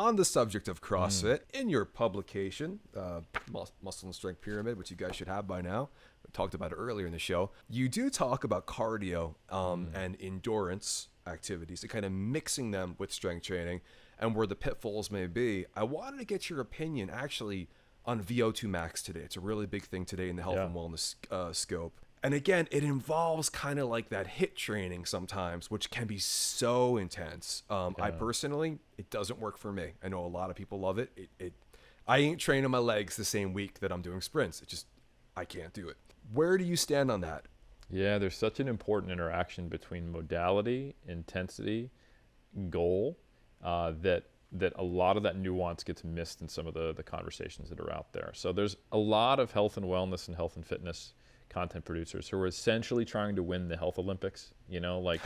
on the subject of CrossFit, in your publication, Muscle and Strength Pyramid, which you guys should have by now, we talked about it earlier in the show, you do talk about cardio and endurance activities and kind of mixing them with strength training and where the pitfalls may be. I wanted to get your opinion actually on VO2 Max today. It's a really big thing today in the health and wellness scope. And again, it involves kind of like that HIIT training sometimes, which can be so intense. I personally, it doesn't work for me. I know a lot of people love it. I ain't training my legs the same week that I'm doing sprints. I can't do it. Where do you stand on that? Yeah, there's such an important interaction between modality, intensity, goal, that a lot of that nuance gets missed in some of the conversations that are out there. So there's a lot of health and wellness and health and fitness content producers who are essentially trying to win the health Olympics, like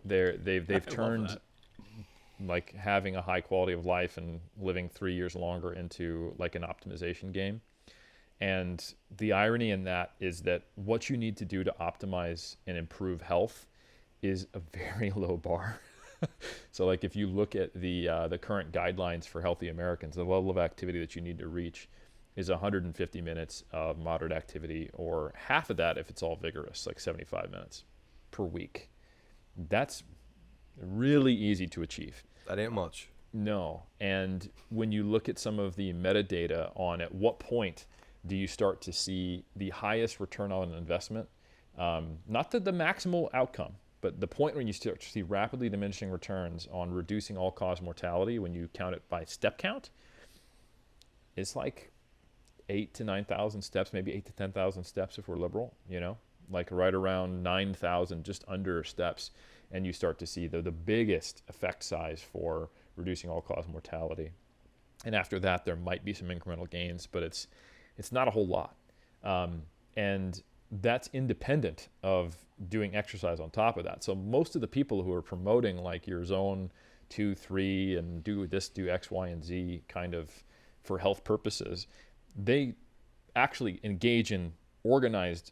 they've turned like having a high quality of life and living 3 years longer into like an optimization game. And the irony in that is that what you need to do to optimize and improve health is a very low bar. So like if you look at the current guidelines for healthy Americans, the level of activity that you need to reach is 150 minutes of moderate activity, or half of that if it's all vigorous, like 75 minutes per week. That's really easy to achieve. That ain't much. No. And when you look at some of the metadata on at what point do you start to see the highest return on an investment, not the maximal outcome, but the point when you start to see rapidly diminishing returns on reducing all-cause mortality when you count it by step count, it's like 8,000 to 9,000 steps, maybe 8,000 to 10,000 steps if we're liberal, like right around 9,000, just under steps. And you start to see the biggest effect size for reducing all-cause mortality. And after that, there might be some incremental gains, but it's not a whole lot. And that's independent of doing exercise on top of that. So most of the people who are promoting like your zone 2, 3, and do X, Y, and Z kind of for health purposes, they actually engage in organized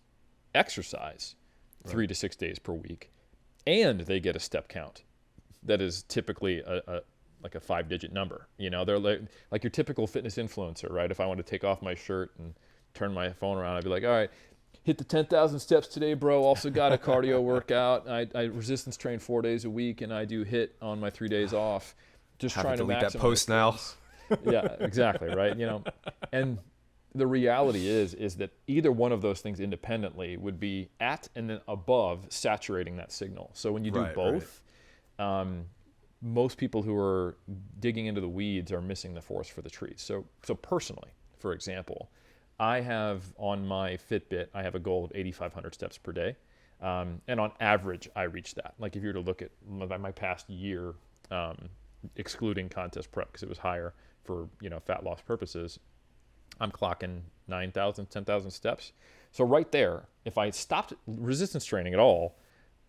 exercise 3 to 6 days per week, and they get a step count that is typically like a 5-digit number. They're like your typical fitness influencer, right? If I want to take off my shirt and turn my phone around, I'd be like, all right, hit the 10,000 steps today, bro. Also got a cardio workout. I resistance train 4 days a week, and I do HIIT on my 3 days off. Just trying to delete that post now. Yeah, exactly, right? And the reality is that either one of those things independently would be at and then above saturating that signal. So when you do both, most people who are digging into the weeds are missing the forest for the trees. So personally, for example, I have on my Fitbit, I have a goal of 8,500 steps per day. And on average, I reach that. Like if you were to look at my past year, excluding contest prep because it was higher for fat loss purposes, I'm clocking 9,000, 10,000 steps. So right there, if I stopped resistance training at all,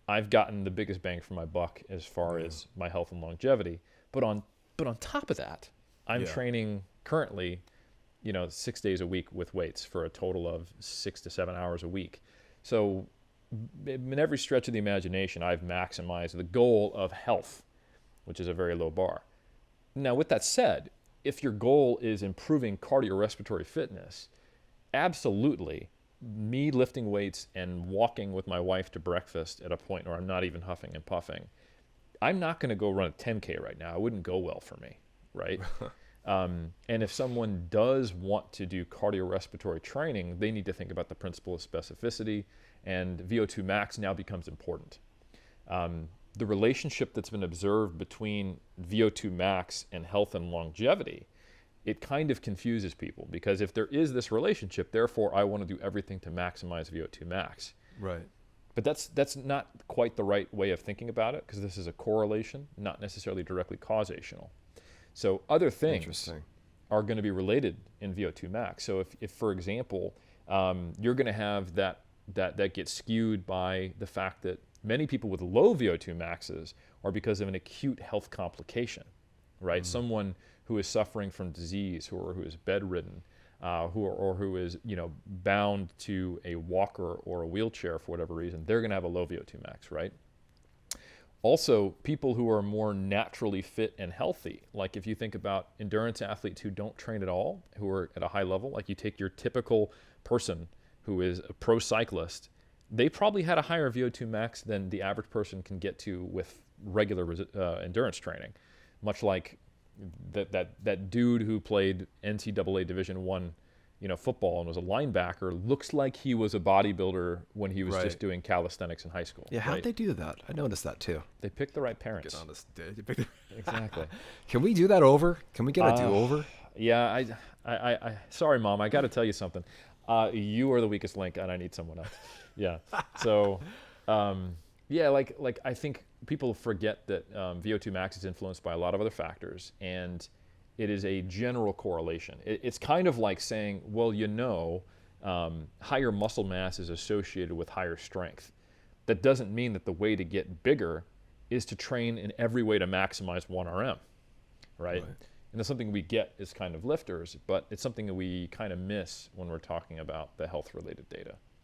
I've gotten the biggest bang for my buck as far as my health and longevity. But on top of that, I'm training currently, 6 days a week with weights for a total of 6 to 7 hours a week. So in every stretch of the imagination, I've maximized the goal of health, which is a very low bar. Now, with that said, if your goal is improving cardiorespiratory fitness, absolutely, me lifting weights and walking with my wife to breakfast at a point where I'm not even huffing and puffing, I'm not going to go run a 10K right now. It wouldn't go well for me, right? And if someone does want to do cardiorespiratory training, they need to think about the principle of specificity, and VO2 max now becomes important. The relationship that's been observed between VO2 max and health and longevity, it kind of confuses people, because if there is this relationship, therefore I want to do everything to maximize VO2 max. Right. But that's not quite the right way of thinking about it, because this is a correlation, not necessarily directly causational. So other things are going to be related in VO2 max. So if for example, you're going to have that gets skewed by the fact that many people with low VO2 maxes are because of an acute health complication, right? Someone who is suffering from disease, who is bedridden, who is bound to a walker or a wheelchair for whatever reason, they're going to have a low VO2 max, right? Also, people who are more naturally fit and healthy, like if you think about endurance athletes who don't train at all, who are at a high level, like you take your typical person who is a pro cyclist, they probably had a higher VO2 max than the average person can get to with regular endurance training. Much like that dude who played NCAA Division I, football and was a linebacker, looks like he was a bodybuilder when he was just doing calisthenics in high school. Yeah, how'd they do that? I noticed that too. They picked the right parents. Get on this. Exactly. Can we do that over? Can we get a do-over? Yeah, I sorry, Mom, I got to tell you something. You are the weakest link, and I need someone else. Yeah. So, like I think people forget that VO2 max is influenced by a lot of other factors, and it is a general correlation. It's kind of like saying, well, higher muscle mass is associated with higher strength. That doesn't mean that the way to get bigger is to train in every way to maximize 1RM, right? And it's something we get as kind of lifters, but it's something that we kind of miss when we're talking about the health-related data.